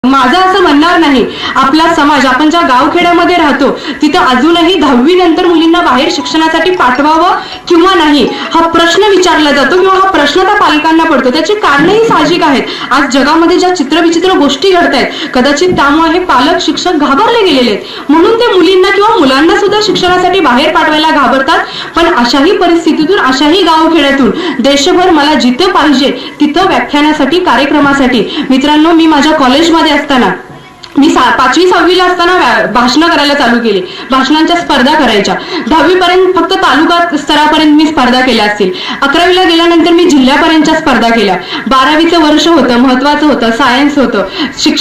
माझं असं म्हणणार नाही, आपला समाज, आपण ज्या गावखेड्यामध्ये राहतो तिथं अजूनही 10वी नंतर मुलींना बाहेर शिक्षणासाठी पाठवावं किंवा नाही हा प्रश्न विचारला जातो किंवा हा प्रश्न त्या पालकांना पडतो. त्याची कारणंही साहजिक आहेत. आज जगामध्ये ज्या चित्रविचित्र गोष्टी घडत आहेत कदाचित त्यामुळे हे पालक शिक्षक घाबरले गेलेले आहेत, म्हणून ते मुलींना किंवा मुलांना सुद्धा शिक्षणासाठी बाहेर पाठवायला घाबरतात. पण अशाही परिस्थितीतून, अशाही गावखेड्यातून देशभर मला जिथं पाहिजे तिथं व्याख्यानासाठी, कार्यक्रमासाठी, मित्रांनो मी माझ्या कॉलेजमध्ये असताना मी 5वी 6वीला असताना भाषणं करायला चालू केली. भाषणांच्या स्पर्धा करायच्या. 10वी पर्यंत फक्त तालुका स्तरापर्यंत मी स्पर्धा केल्या असतील. 11वीला गेल्यानंतर मी जिल्ह्यापर्यंतच्या स्पर्धा केल्या. 12वीचं वर्ष होतं, महत्वाचं होतं, सायन्स होतं,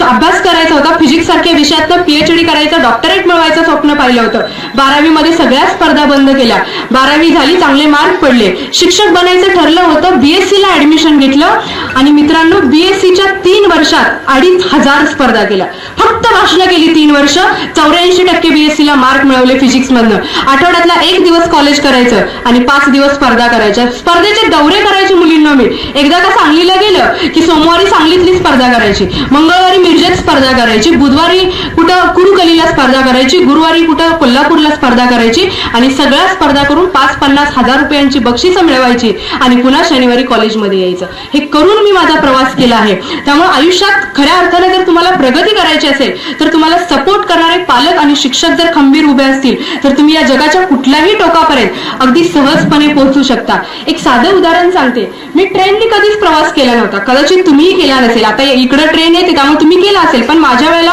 अभ्यास करायचा होता, फिजिक्स सारख्या विषयात PhD करायचं, डॉक्टरेट मिळवायचं स्वप्न पाहिलं होतं. 12वी सगळ्या स्पर्धा बंद केल्या. 12वी झाली, चांगले मार्क पडले, शिक्षक बनायचं ठरलं होतं, BSc ला ऍडमिशन घेतलं आणि मित्रांनो BScच्या 3 वर्षात 2,500 स्पर्धा केल्या. फक्त भाषणं केली 3 वर्ष, 84% BSc ला मार्क मिळवले फिजिक्स मधनं. आठवड्यातला 1 दिवस कॉलेज करायचं आणि 5 दिवस स्पर्धा करायच्या. स्पर्धेचे दौरे करायचे मुलींना. मी एकदा का सांगलीला गेलं की सोमवारी सांगलीतली स्पर्धा करायची, मंगळवारी मिरजेत स्पर्धा करायची, बुधवारी कुठं कुरुकलीला स्पर्धा करायची, गुरुवारी कुठं कोल्हापूरला स्पर्धा करायची आणि सगळ्या स्पर्धा करून 5-50 हजार रुपयांची बक्षिसं मिळवायची आणि पुन्हा शनिवारी कॉलेजमध्ये यायचं. हे करून मी माझा प्रवास केला आहे. त्यामुळे आयुष्यात खऱ्या अर्थाने जर तुम्हाला प्रगती करायची असेल तर तुम्हाला सपोर्ट करणारे पालक आणि शिक्षक जर खंबीर उभे असतील तर तुम्ही या जगाच्या कुठल्याही टोकापर्यंत अगदी सहजपणे पोहोचू शकता. एक साधं उदाहरण सांगते. मी ट्रेनने कधीच प्रवास केला नव्हता, कदाचित तुम्हीही केला नसेल. आता इकडे ट्रेन येते त्यामुळे तुम्ही केला असेल, पण माझ्या वेळेला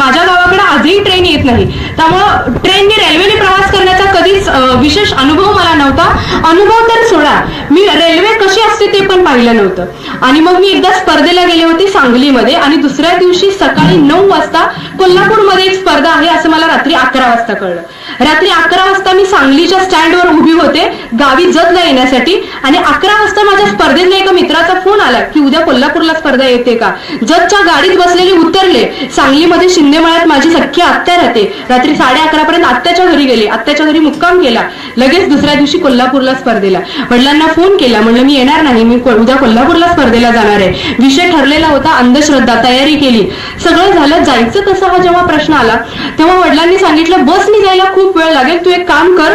माझ्या गावाकडे आजही ट्रेन येत नाही. त्यामुळे ट्रेनने, रेल्वेने प्रवास करण्याचा कधीच विशेष अनुभव मला नव्हता. अनुभव तर सोडा, मी रेल्वे कशी असते ते पण पाहिलं नव्हतं. आणि मग मी एकदा स्पर्धेला गेले होते सांगलीमध्ये आणि दुसऱ्या दिवशी सकाळी 9 वाजता कोल्हापूरमध्ये एक स्पर्धा आहे असं मला रात्री 11 वाजता कळलं. रात्री 11 वाजता मी सांगलीच्या स्टँडवर उभी होते गावी जतला येण्यासाठी आणि 11 वाजता माझ्या स्पर्धेतल्या एका मित्राचा फोन आला की उद्या कोल्हापूरला स्पर्धा येते का. जतच्या गाडीत बसलेले उतरले. सांगलीमध्ये शिंदेमळ्यात माझी सख्खी आत्या राहते. रात्री 11:30 पर्यंत आत्याच्या घरी गेले, आत्याच्या घरी मुक्काम केला. लगेच दुसऱ्या दिवशी कोल्हापूरला स्पर्धेला. वडिलांना फोन केला, म्हणलं मी येणार नाही, मी उद्या कोल्हापूरला स्पर्धेला जाणार आहे. विषय ठरलेला होता, अंधश्रद्धा. तयारी केली, सगळं झालं. जायचं कसं हा जेव्हा प्रश्न आला तेव्हा वडिलांनी सांगितलं बसनी जायला खूप वेळ लागेल, तू एक काम कर.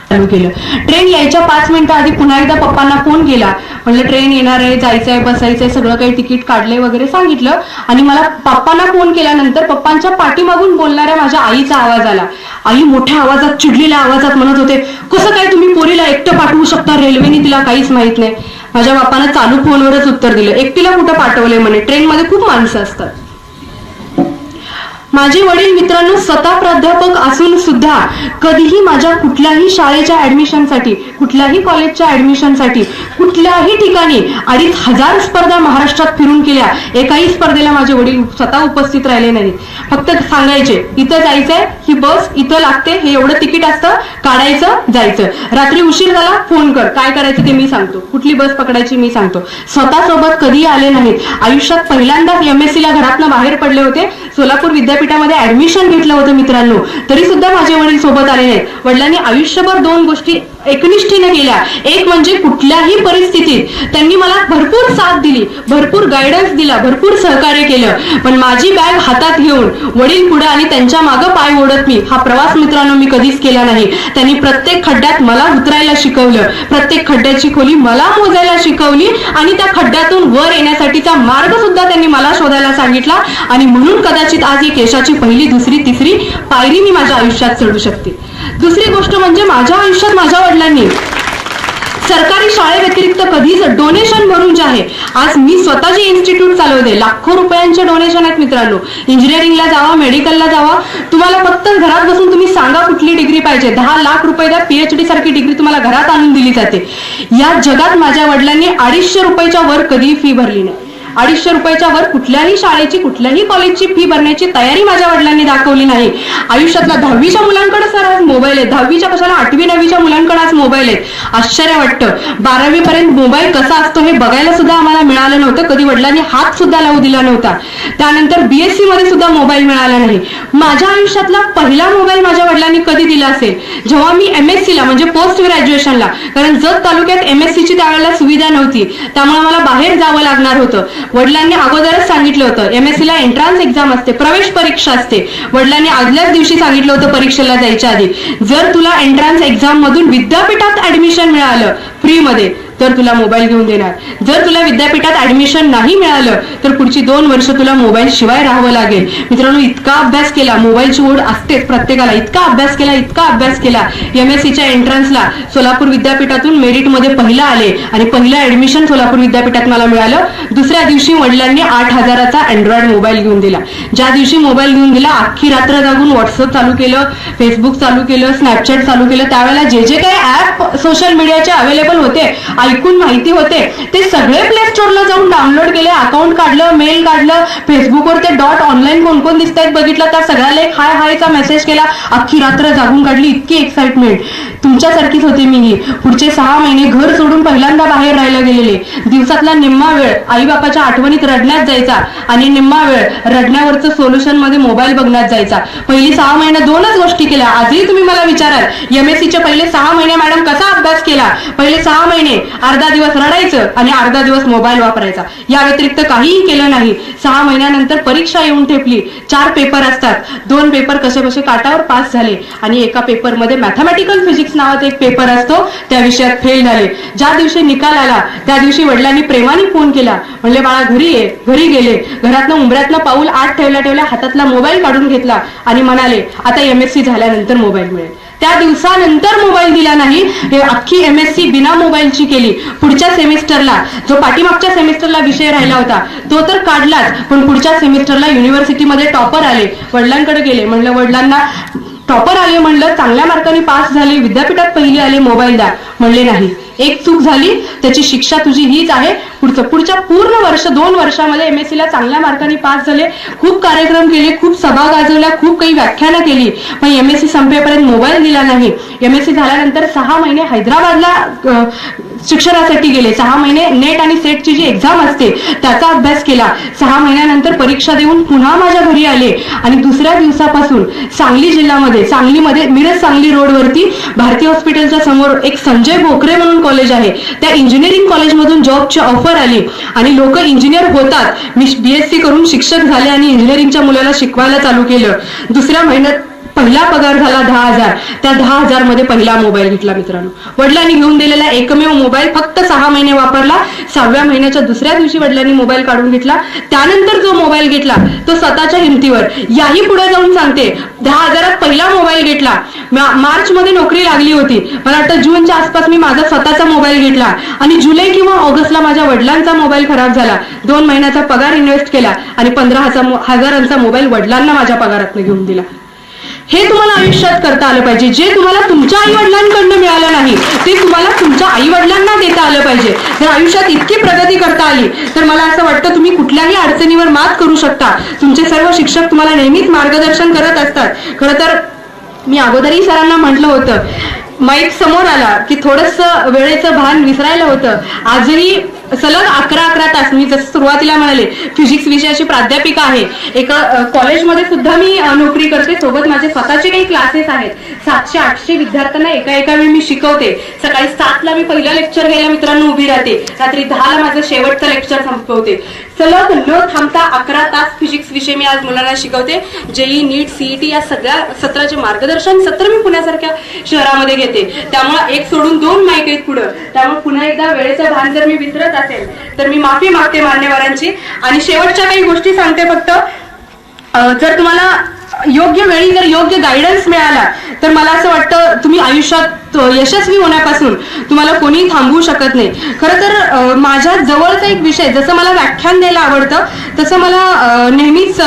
चालू केलं. ट्रेन यायच्या 5 मिनिटं आधी पुन्हा एकदा पप्पांना फोन केला. म्हणलं ट्रेन येणार आहे, जायचंय, बसायचंय, सगळं काही तिकीट काढलंय वगैरे सांगितलं. आणि मला पप्पांना फोन केल्यानंतर पप्पांच्या पाठीमागून बोलणाऱ्या माझ्या आईचा आवाज आला. आई मोठ्या आवाजात, चिडलेल्या आवाजात म्हणत होते, कसं काय तुम्ही पोरीला एकटं पाठवू शकता रेल्वेने, तिला काहीच माहित नाही. माझ्या बापानं चालू फोनवरच उत्तर दिलं, एकटीला कुठं पाठवलंय म्हणे, ट्रेनमध्ये खूप माणसं असतात. माझे वडील मित्रांनो स्वतः प्राध्यापक असून सुद्धा कधीही माझ्या कुठल्याही शाळेच्या ऍडमिशनसाठी, कुठल्याही कॉलेजच्या ऍडमिशनसाठी, कुठल्याही ठिकाणी 2,500 स्पर्धा महाराष्ट्रात फिरून केल्या. एकाही स्पर्धेला माझे वडील स्वतः उपस्थित राहिले नाहीत. फक्त सांगायचे इथं जायचंय, ही बस इथं लागते, हे एवढं तिकीट असतं, काढायचं, जायचं. रात्री उशीर झाला फोन कर, काय करायचं ते मी सांगतो, कुठली बस पकडायची मी सांगतो. स्वतः सोबत कधीही आले नाहीत. आयुष्यात पहिल्यांदाच MSc ला घरातनं बाहेर पडले होते. सोलापूर विद्यापीठामध्ये ऍडमिशन घेतलं होतं मित्रांनो, तरी सुद्धा माझे वडील सोबत आले नाहीत. वडिलांनी आयुष्यभर 2 गोष्टी एकनिष्ठेने केल्या. एक म्हणजे कुठल्याही परिस्थितीत त्यांनी मला भरपूर साथ दिली, भरपूर गायडन्स दिला, भरपूर सहकार्य केलं. पण माझी बॅग हातात घेऊन वडील पुढे आणि त्यांच्या मागं पाय ओढत मी हा प्रवास मित्रांनो मी कधीच केला नाही. त्यांनी प्रत्येक खड्ड्यात मला उतरायला शिकवलं, प्रत्येक खड्ड्याची खोली मला मोजायला शिकवली आणि त्या खड्ड्यातून वर येण्यासाठीचा मार्ग सुद्धा त्यांनी मला शोधायला सांगितला. आणि म्हणून कदाचित आज एक यशाची 1ली, 2री, 3री पायरी मी माझ्या आयुष्यात चढू शकते. दुसरी गोष्ट म्हणजे माझ्या आयुष्यात माझ्या वडिलांनी सरकारी शाळेव्यतिरिक्त कधीच डोनेशन भरून जे आहे, आज मी स्वतःची इन्स्टिट्यूट चालवते, लाखो रुपयांचे डोनेशन आहेत मित्रांनो. इंजिनिअरिंगला जावा, मेडिकलला जावा, तुम्हाला फक्त घरात बसून तुम्ही सांगा कुठली डिग्री पाहिजे, 10 लाख रुपये द्या, PhD सारखी डिग्री तुम्हाला घरात आणून दिली जाते. या जगात माझ्या वडिलांनी 250 रुपयाच्या वर कधीही फी भरली नाही. 250 रुपयाच्या वर कुठल्याही शाळेची, कुठल्याही कॉलेजची फी भरण्याची तयारी माझ्या वडिलांनी दाखवली नाही. आयुष्यातल्या 10वीच्या मुलांकडे सर आज मोबाईल आहे, 10वीच्या कशाला 8वी 9वीच्या मुलांकडे आज मोबाईल आहेत. आश्चर्य वाटतं. 12वी पर्यंत मोबाईल कसा असतो हे बघायला सुद्धा आम्हाला मिळालं नव्हतं. कधी वडिलांनी हात सुद्धा लावू दिला नव्हता. त्यानंतर BSc मध्ये सुद्धा मोबाईल मिळाला नाही. माझ्या आयुष्यातला पहिला मोबाईल माझ्या वडिलांनी कधी दिला असेल, जेव्हा मी MSc ला म्हणजे पोस्ट ग्रॅज्युएशनला, कारण जत तालुक्यात MSc ची त्यावेळेला सुविधा नव्हती, त्यामुळे मला बाहेर जावं लागणार होतं. वडिलांनी अगोदरच सांगितलं होतं MSc ला एंट्रान्स एक्झाम असते, प्रवेश परीक्षा असते. वडिलांनी आदल्याच दिवशी सांगितलं होतं परीक्षेला जायच्या आधी, जर तुला एंट्रान्स एक्झाम मधून विद्यापीठात ऍडमिशन मिळालं फ्री मध्ये तर तुला मोबाईल घेऊन देणार. जर तुला विद्यापीठात ऍडमिशन नाही मिळालं तर पुढची 2 वर्ष तुला मोबाईल शिवाय राहावं लागेल. मित्रांनो, इतका अभ्यास केला, मोबाईलची ओढ असतेच प्रत्येकाला, इतका अभ्यास केला. MScच्या एंट्रन्सला सोलापूर विद्यापीठातून मेरिटमध्ये पहिला आले आणि पहिलं ऍडमिशन सोलापूर विद्यापीठात मला मिळालं. दुसऱ्या दिवशी वडिलांनी 8,000चा अँड्रॉइड मोबाईल घेऊन दिला. ज्या दिवशी मोबाईल घेऊन दिला, अख्खी रात्र जागून व्हॉट्सअप चालू केलं, फेसबुक चालू केलं, स्नॅपचॅट चालू केलं. त्यावेळेला जे काही ऍप सोशल मीडियाचे अवेलेबल होते, ऐकून माहिती होते, ते सगळे प्ले स्टोअरला जाऊन डाउनलोड केले, अकाउंट काढलं, मेल काढलं, फेसबुकवर ते डॉट ऑनलाईन कोण कोण दिसत आहेत बघितलं, त्या सगळ्याला एक हाय हायचा मेसेज केला. अख्खी रात्र जागून काढली. इतकी एक्साइटमेंट. तुमच्यासारखीच होती मी. पुढचे 6 महिने घर सोडून पहिल्यांदा बाहेर राहायला गेलेले. दिवसातला निम्मा वेळ आई बापाच्या आठवणीत रडण्यात जायचा आणि निम्मा वेळ रडण्यावरचं सोल्युशन मध्ये मोबाईल बघण्यात जायचा. पहिली 6 महिने 2च गोष्टी केल्या. आजही तुम्ही मला विचाराल, MScचे पहिले 6 महिने मॅडम कसा अभ्यास केला? पहिले 6 महिने अर्धा दिवस रडायचं आणि अर्धा दिवस मोबाईल वापरायचा. या व्यतिरिक्त काहीही केलं नाही. 6 महिन्यानंतर परीक्षा येऊन ठेपली. 4 पेपर असतात. 2 पेपर कसे बसे काटावर पास झाले आणि एका पेपरमध्ये मॅथमॅटिकल फिजिक्स नावाचा एक पेपर असतो, त्या विषयात फेल झाले. ज्या दिवशी निकाल आला त्या दिवशी वडिलांनी प्रेमाने फोन केला. म्हणले, बाळा घरी ये. घरी गेले. घरातनं उंबऱ्यातलं पाऊल आत ठेवल्या हातातला मोबाईल काढून घेतला आणि म्हणाले, आता MSc झाल्यानंतर मोबाईल मिळेल. त्या दिवसानंतर मोबाईल दिला नाही. हे अख्खी MSc बिना मोबाईलची केली. पुढच्या सेमिस्टरला, जो पाठीमागच्या सेमिस्टरला विषय राहिला होता तो तर काढलाच, पण पुढच्या सेमिस्टरला युनिव्हर्सिटीमध्ये टॉपर आले. वडिलांकडे गेले. म्हणलं, वडिलांना टॉपर आले, म्हणलं चांगल्या मार्काने पास झाले, विद्यापीठात पहिली आले, मोबाईल द्या. म्हणले नाही. एक चूक झाली, त्याची शिक्षा तुझी हीच आहे. पुढच्या पूर्ण वर्ष 2 वर्षामध्ये MSc ला चांगल्या मार्काने पास झाले. खूप कार्यक्रम केले, खूप सभा गाजवल्या, खूप काही व्याख्यानं केली, पण MSc संपेपर्यंत मोबाईल दिला नाही. MSc झाल्यानंतर 6 महिने हैदराबादला शिक्षणासाठी गेले. 6 महिने नेट आणि सेटची जी एक्झाम असते त्याचा अभ्यास केला. 6 महिन्यानंतर परीक्षा देऊन पुन्हा माझ्या घरी आले आणि दुसऱ्या दिवसापासून सांगली जिल्ह्यामध्ये, सांगलीमध्ये मिरज सांगली रोडवरती भारती हॉस्पिटलच्या समोर एक संजय भोकरे म्हणून कॉलेज आहे, त्या इंजिनिअरिंग कॉलेजमधून जॉबची ऑफर आली आणि लोक इंजिनियर होतात. मी BSc करून शिक्षक झाले आणि इंजिनिअरिंगच्या मुलाला शिकवायला चालू केलं. दुसऱ्या महिन्यात पहिला पगार झाला 10,000. त्या 10,000 मध्ये पहिला मोबाईल घेतला. मित्रांनो, वडिलांनी घेऊन दिलेला एकमेव मोबाईल फक्त 6 महिने वापरला. 6व्या महिन्याच्या दुसऱ्या दिवशी वडिलांनी मोबाईल काढून घेतला. त्यानंतर जो मोबाईल घेतला तो स्वतःच्या हिमतीवर. याही पुढे जाऊन सांगते, 10,000त पहिला मोबाईल घेतला. मार्च मध्ये नोकरी लागली होती. मला वाटतं जूनच्या आसपास मी माझा स्वतःचा मोबाईल घेतला आणि जुलै किंवा ऑगस्टला माझ्या वडिलांचा मोबाईल खराब झाला. 2 महिन्याचा पगार इन्व्हेस्ट केला आणि 15,000चा मोबाईल वडिलांना माझ्या पगारातनं घेऊन दिला. हे तुम्हाला आयुष्यात करता आलं पाहिजे. जे तुम्हाला तुमच्या आई वडिलांकडनं मिळालं नाही ते तुम्हाला तुमच्या आई वडिलांना देता आलं पाहिजे. जर आयुष्यात इतकी प्रगती करता आली तर मला असं वाटतं तुम्ही कुठल्याही अडचणीवर मात करू शकता. तुमचे सर्व शिक्षक तुम्हाला नेहमीच मार्गदर्शन करत असतात. खरं तर मी अगोदरही सरांना म्हटलं होतं, माईक समोर आला की थोडंसं वेळेचं भान विसरायला होतं. आजही सलग 11 तास, मी जसं सुरुवातीला म्हणाले फिजिक्स विषयाची प्राध्यापिका आहे. एका कॉलेजमध्ये सुद्धा मी नोकरी करते. सोबत माझे स्वतःचे काही क्लासेस आहेत. 700-800 विद्यार्थ्यांना एका वेळी मी शिकवते. सकाळी 7ला मी पहिलं लेक्चर घ्यायला मित्रांनो उभी राहते. रात्री 10ला माझं शेवटचं लेक्चर संपवते. सलग न थांबता 11 तास फिजिक्स विषय मी आज मुलांना शिकवते. JEE, नीट, CET या सगळ्या सत्राचे मार्गदर्शन सत्र मी पुण्यासारख्या शहरामध्ये घेते. त्यामुळे एक सोडून 2 माईक आहेत पुढं. त्यामुळे पुन्हा एकदा वेळेचं भान जर मी विसरत असेल तर मी माफी मागते मान्यवरांची. आणि शेवटच्या काही गोष्टी सांगते फक्त. जर तुम्हाला योग्य वेळी जर योग्य गायडन्स मिळाला तर मला असं वाटतं तुम्ही आयुष्यात यशस्वी होण्यापासून तुम्हाला कोणी थांबवू शकत नाही. खरं तर माझ्या जवळचा एक विषय, जसं मला व्याख्यान द्यायला आवडतं तसं मला नेहमीच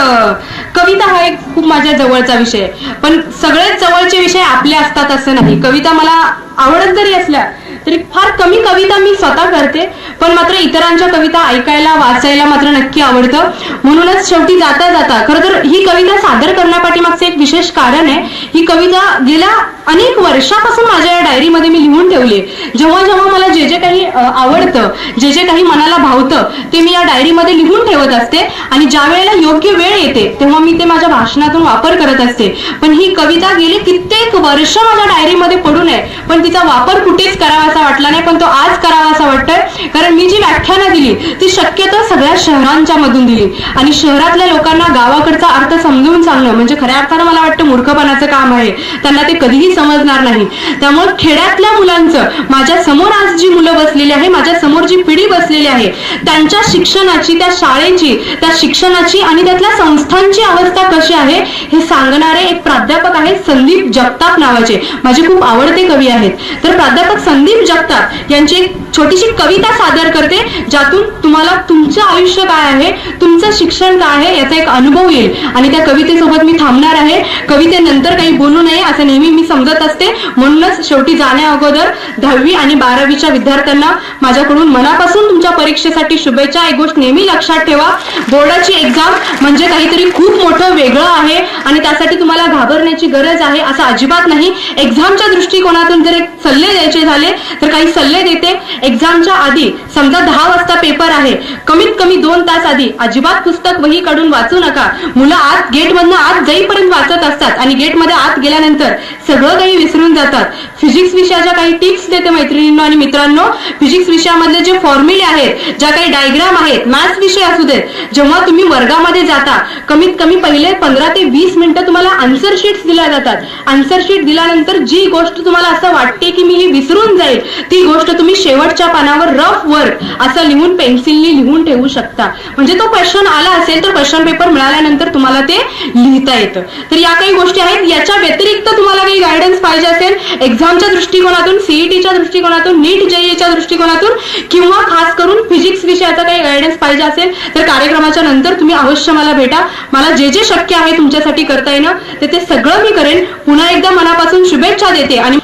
कविता हा एक खूप माझ्या जवळचा विषय. पण सगळेच जवळचे विषय आपले असतात असं नाही. कविता मला आवडत जरी असल्या तरी फार कमी कविता मी स्वतः करते, पण मात्र इतरांच्या कविता ऐकायला वाचायला मात्र नक्की आवडतं. म्हणूनच शेवटी जाता जाता खरं तर ही कविता सादर करण्यापाठीमागचं एक विशेष कारण आहे. ही कविता गेल्या अनेक वर्षापासून माझ्या या डायरीमध्ये मी लिहून ठेवली. जेव्हा जेव्हा मला जे जे काही आवडतं, जे जे काही मनाला भावतं ते मी या डायरीमध्ये लिहून ठेवत असते आणि ज्या वेळेला योग्य वेळ येते तेव्हा मी ते माझ्या भाषणातून वापर करत असते. पण ही कविता गेली कित्येक वर्ष माझ्या डायरीमध्ये पडून आहे, पण तिचा वापर कुठेच करावा करावासा वाटला नाही, पण तो आज करावासा वाटतोय. कारण मी जी व्याख्यानं दिली ती शक्यतो सगळ्या शहरांच्या मधून दिली आणि शहरातल्या लोकांना गावाकडचा अर्थ समजून सांगणं म्हणजे खऱ्या अर्थानं मला वाटतं मूर्खपणाचं काम आहे. त्यांना ते कधीही समजणार नाही. त्यामुळे खेड्यातल्या मुलांचं, माझ्या समोर आज जी मुलं बसलेली आहे, माझ्या समोर जी पिढी बसलेली आहे, त्यांच्या शिक्षणाची, त्या शाळेची, त्या शिक्षणाची आणि त्यातल्या संस्थांची अवस्था कशी आहे हे सांगणारे एक प्राध्यापक आहेत संदीप जगताप नावाचे. माझे खूप आवडते कवी आहेत. तर प्राध्यापक संदीप जगताप यांची एक छोटीशी कविता सादर करते, ज्यातून तुम्हाला तुमचं आयुष्य काय आहे, तुमचं शिक्षण काय आहे याचा एक अनुभव येईल. आणि त्या कवितेसोबत मी थांबणार आहे. कवितेनंतर काही बोलू नये असं नेहमी मी समजत असते. म्हणूनच शेवटी जाण्या अगोदर 10वी आणि 12वीच्या विद्यार्थ्यांना माझ्याकडून मनापासून तुमच्या परीक्षेसाठी शुभेच्छा. एक गोष्ट नेहमी लक्षात ठेवा, बोर्डाची एक्झाम म्हणजे काहीतरी खूप मोठं वेगळं आहे आणि त्यासाठी तुम्हाला घाबरण्याची गरज आहे असं अजिबात नाही. एक्झामच्या दृष्टिकोनातून जर एक सल्ले द्यायचे झाले तर काही सल्ले देते. एक्झामच्या आधी समजा 10 वाजता पेपर आहे, कमीत कमी 2 तास आधी अजिबात पुस्तक वही काढून वाचू नका. मुलं आत गेटमधनं आत जाईपर्यंत वाचत असतात आणि गेटमध्ये आत गेल्यानंतर सगळं काही विसरून जातात. फिजिक्स विषयाच्या काही टिप्स देते मैत्रिणींनो आणि मित्रांनो. फिजिक्स विषयामधले जे फॉर्म्युले आहेत, ज्या काही डायग्राम आहेत, मॅथ्स विषय असू देत, जेव्हा तुम्ही वर्गामध्ये जाता कमीत कमी पहिले 15 ते 20 मिनिटं तुम्हाला आन्सर शीट्स दिल्या जातात. आन्सर शीट दिल्यानंतर जी गोष्ट तुम्हाला असं वाटते की मी ही विसरून जाईल, ती गोष्ट तुम्ही शेवटच्या पानावर रफ वर्क असं लिहून पेन्सिलने लिहून ठेवू शकता. म्हणजे तो क्वेश्चन आला असेल तर क्वेश्चन पेपर मिळाल्यानंतर तुम्हाला ते लिहिता येतं. तर या काही गोष्टी आहेत. याच्या व्यतिरिक्त तुम्हाला काही गायडन्स पाहिजे असेल एक्झामच्या दृष्टिकोनातून, सीईटीच्या दृष्टिकोनातून, नीट जेईच्या दृष्टिकोनातून किंवा खास करून फिजिक्स विषयाचा काही गायडन्स पाहिजे असेल तर कार्यक्रमाच्या नंतर तुम्ही अवश्य मला भेटा. मला जे जे शक्य आहे तुमच्यासाठी करता येणं ते सगळं मी करेन. पुन्हा एकदा मनापासून शुभेच्छा देते. आणि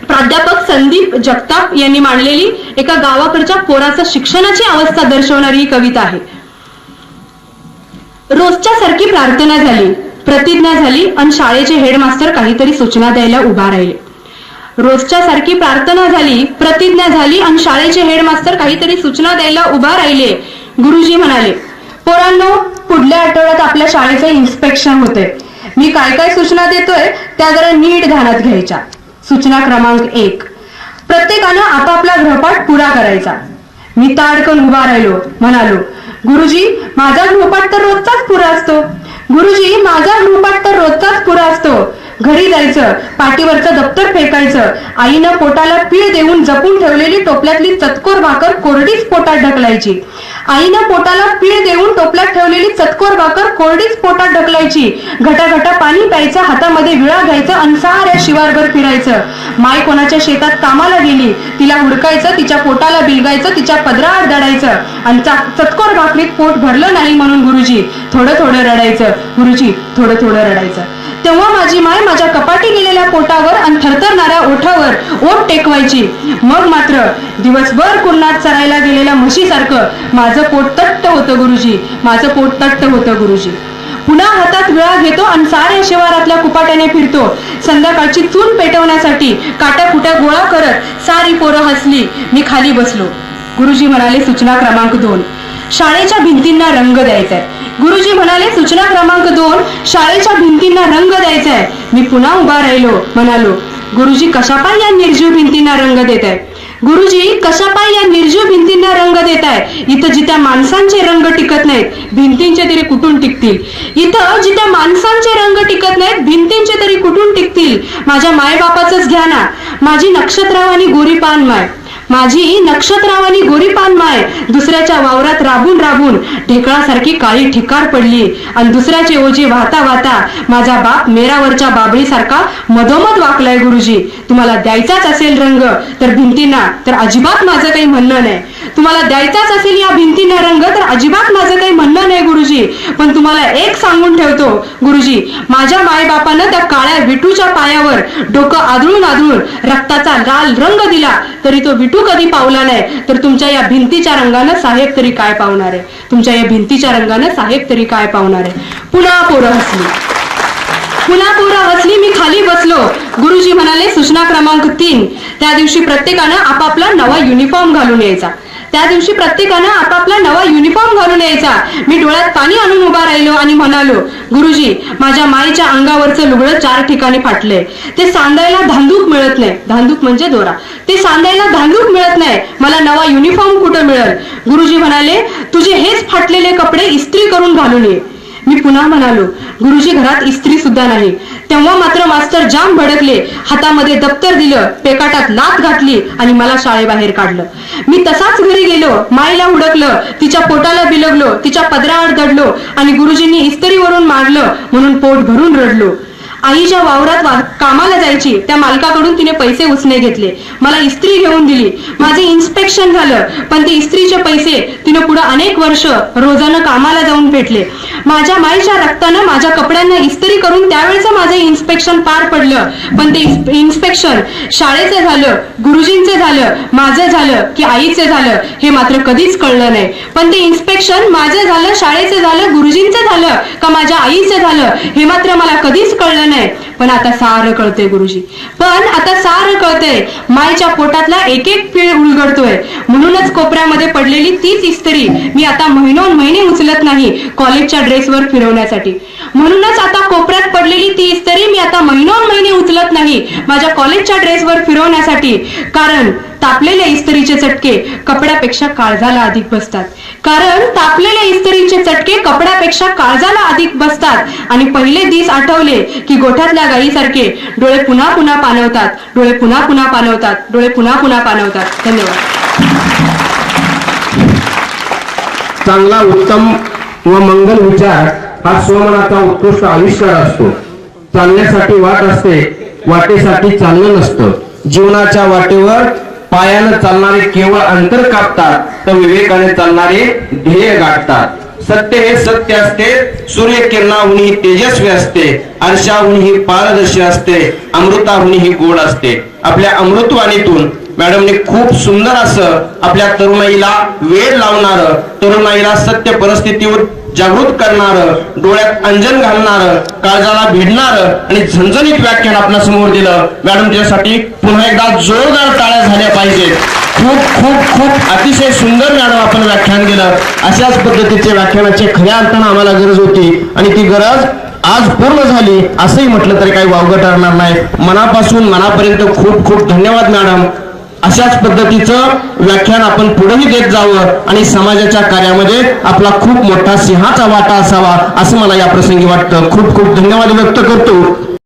प्राध्यापक संदीप जगताप यांनी मांडलेली एका गावाकडच्या पोराचं शिक्षणाची अवस्था दर्शवणारी ही कविता आहे. रोजच्या सारखी प्रार्थना झाली, प्रतिज्ञा झाली आणि शाळेचे हेडमास्टर काहीतरी सूचना द्यायला उभा राहिले. रोजच्या सारखी प्रार्थना झाली, प्रतिज्ञा झाली आणि शाळेचे हेडमास्टर काहीतरी सूचना द्यायला उभा राहिले. गुरुजी म्हणाले, पोरांनो, पुढल्या आठवड्यात आपल्या शाळेचं इन्स्पेक्शन होते. मी काय काय सूचना देतोय त्या जरा नीट ध्यानात घ्यायच्या. सूचना क्रमांक 1, प्रत्येकानं आपापला गृहपाठ पुरा करायचा. मी ताडकन उभा राहिलो, म्हणालो, गुरुजी माझा गृहपाठ तर रोजचाच पुरा असतो. गुरुजी माझा गृहपाठ तर रोजचाच पुरा असतो. घरी जायचं, पाठीवरचं दप्तर फेकायचं, आईनं पोटाला पीळ देऊन जपून ठेवलेली टोपल्यातली चतकोर भाकर कोरडीच पोटात ढकलायची. आईनं पोटाला पीळ देऊन टोपल्यात ठेवलेली चतकोर भाकर कोरडीच पोटात ढकलायची. घटाघटा पाणी प्यायचं, हातामध्ये विळा घ्यायचं आणि साऱ्या शिवारभर फिरायचं. माय कोणाच्या शेतात कामाला गेली, तिला हुडकायचं, तिच्या पोटाला बिलगायचं, तिच्या पदराआड दडायचं आणि चतकोर भाकरीत पोट भरलं नाही म्हणून गुरुजी थोडं थोडं रडायचं. गुरुजी थोडं थोडं रडायचं. तेव्हा माझी माय माझ्या कपाटी गेलेल्या पोटावर आणि थरथरणाऱ्या ओठावर ओठ टेकवायची. मग मात्र दिवसभर कुरणात चरायला गेलेल्या म्हशीसारखं माझं पोट तट्ट होतं गुरुजी, माझं पोट तट्ट होतं गुरुजी. पुन्हा हातात विळा घेतो आणि साऱ्या शिवारातल्या कुपाट्याने फिरतो. संध्याकाळची चूल पेटवण्यासाठी काट्या कुट्या गोळा करत सारी पोरं हसली. मी खाली बसलो. गुरुजी म्हणाले, सूचना क्रमांक 2, शाळेच्या भिंतींना रंग द्यायचाय. गुरुजी म्हणाले, सूचना क्रमांक 2, शाळेच्या भिंतींना रंग द्यायचाय. मी पुन्हा उभा राहिलो, म्हणालो, गुरुजी कशापाय या निर्जीव भिंतींना रंग देताय? गुरुजी कशापाय या निर्जीव भिंतींना रंग देताय? इथं जिथ्या माणसांचे रंग टिकत नाहीत, भिंतींचे तरी कुठून टिकतील? इथं जिथ्या माणसांचे रंग टिकत नाहीत, भिंतींचे तरी कुठून टिकतील? माझ्या मायबापाचंच घ्या ना, माझी नक्षत्रावानी गोरी पान माय, माझी नक्षत्रावानी गोरी पान माय दुसऱ्याच्या वावरात राबून राबून ढेकळासारखी काळी ठिकार पडली आणि दुसऱ्याचे ओझे वाहता वाहता माझा बाप मेरावरच्या बाबळीसारखा मधोमध वाकलाय. गुरुजी तुम्हाला द्यायचाच असेल रंग तर भिंतींना, तर अजिबात माझं काही म्हणणं नाही. तुम्हाला द्यायचाच असेल या भिंतींना रंग तर अजिबात माझं काही म्हणणं नाही गुरुजी. पण तुम्हाला एक सांगून ठेवतो गुरुजी, माझ्या मायबापानं त्या काळ्या विटूच्या पायावर डोकं आदळून आदळून रक्ताचा लाल रंग दिला तरी तो विटू कधी पावला नाही. तर तुमच्या या भिंतीच्या रंगानं साहेब तरी काय पावणार आहे? तुमच्या या भिंतीच्या रंगानं साहेब तरी काय पावणार आहे? पुन्हा पोरं हसली, पुन्हा पोरं हसली. मी खाली बसलो. गुरुजी म्हणाले, सूचना क्रमांक 3, त्या दिवशी प्रत्येकानं आपापला नवा युनिफॉर्म घालून यायचा. त्या दिवशी प्रत्येकानं आपापला नवा युनिफॉर्म घालून यायचा. मी डोळ्यात पाणी आणून उभा राहिलो आणि म्हणालो, गुरुजी, माझ्या माईच्या अंगावरचं लुगडं 4 ठिकाणी फाटलंय. ते सांधायला धांदूक मिळत नाही. धांदूक म्हणजे दोरा. ते सांधायला धांदूक मिळत नाही. मला नवा युनिफॉर्म कुठं मिळेल? गुरुजी म्हणाले, तुझे हेच फाटलेले कपडे इस्त्री करून घालून ये. मी पुन्हा म्हणालो, गुरुजी, घरात इस्त्री सुद्धा नाही. तेव्हा मात्र मास्तर जाम भडकले. हातामध्ये दप्तर दिलं, पेकाटात लाथ घातली आणि मला शाळेबाहेर काढलं. मी तसाच घरी गेलो. माईला हुडकलं, तिच्या पोटाला बिलगलो, तिच्या पदराआड दडलो आणि गुरुजींनी इस्त्रीवरून मारलं म्हणून पोट भरून रडलो. आई ज्या वावरात कामाला जायची त्या मालकाकडून तिने पैसे उसने घेतले. मला इस्त्री घेऊन दिली. माझे इन्स्पेक्शन झालं, पण ते इस्त्रीचे पैसे तिने पुढे अनेक वर्ष रोजानं कामाला जाऊन भेटले. माझ्या माईच्या रक्तानं माझ्या कपड्यांना इस्त्री करून त्यावेळेचं माझं इन्स्पेक्शन पार पडलं. पण ते इन्स्पेक्शन शाळेचं झालं, गुरुजींचे झालं, माझं झालं की आईचे झालं हे मात्र कधीच कळलं नाही. पण ते इन्स्पेक्शन माझं झालं, शाळेचं झालं, गुरुजींचं झालं का माझ्या आईचं झालं हे मात्र मला कधीच कळलं नाही. पण आता सारं कळतंय गुरुजी. पण आता सारं कळतंय. माईच्या पोटातला एक एक पीळ उलगडतोय. म्हणूनच कोपऱ्यामध्ये पडलेली तीच इस्त्री मी आता महिने उचलत नाही कॉलेजच्या ड्रेसवर फिरवण्यासाठी. म्हणूनच आता कोपऱ्यात पडलेली ती इस्त्री मी आता महिने उचलत नाही माझ्या कॉलेजच्या ड्रेसवर फिरवण्यासाठी. कारण तापलेल्या इस्त्रीचे चटके कपड्यापेक्षा काळजाला अधिक बसतात. कारण तापलेल्या इस्त्रीचे चटके कपड्यापेक्षा काळजाला अधिक बसतात. आणि पहिले दिस आठवले की गोठ्यातल्या गायीसारखे डोळे पुन्हा पुन्हा पाणवतात, डोळे पुन्हा पुन्हा पाणवतात, डोळे पुन्हा पुन्हा पाणवतात. धन्यवाद. चांगला, उत्तम व मंगल विचार हा स्वमनाचा उत्कृष्ट आविष्कार असतो. चालण्यासाठी वाट असते, वाटेसाठी चालणं नसतं. जीवनाच्या वाटेवर पायानं चालणारे केवळ अंतर कापतात, तर विवेकाने चालणारे ध्येय गाठतात. सत्य हे सत्य असते, सूर्यकिरणाहुनी तेजस्वी असते, आरशाहुनी पारदर्शी असते, अमृताहुनी गोड असते. आपल्या अमृतवाणीतून मॅडमने खूप सुंदर असं आपल्या तरुणाईला वेळ लावणारं, तरुणाईला सत्य परिस्थितीवर जागृत करणारं, डोळ्यात अंजन घालणारं, काळजाला भिडणारं आणि झणझणीत व्याख्यान आपल्या समोर दिलं. मॅडम त्यासाठी पुन्हा एकदा जोरदार टाळ्या झाल्या पाहिजेत. खूप खूप खूप अतिशय सुंदर मॅडम आपण व्याख्यान दिलं. अशाच पद्धतीचे व्याख्यानाची खऱ्या अर्थानं आम्हाला गरज होती आणि ती गरज आज पूर्ण झाली असंही म्हटलं तरी काही वावगं ठरणार नाही. मनापासून मनापर्यंत खूप खूप धन्यवाद मॅडम. अशाच पद्धतीचं व्याख्यान आपण पुढेही देत जावं आणि समाजाच्या कार्यामध्ये आपला खूप मोठा सिंहाचा वाटा असावा असं मला या प्रसंगी वाटतं. खूप खूप धन्यवाद व्यक्त करतो.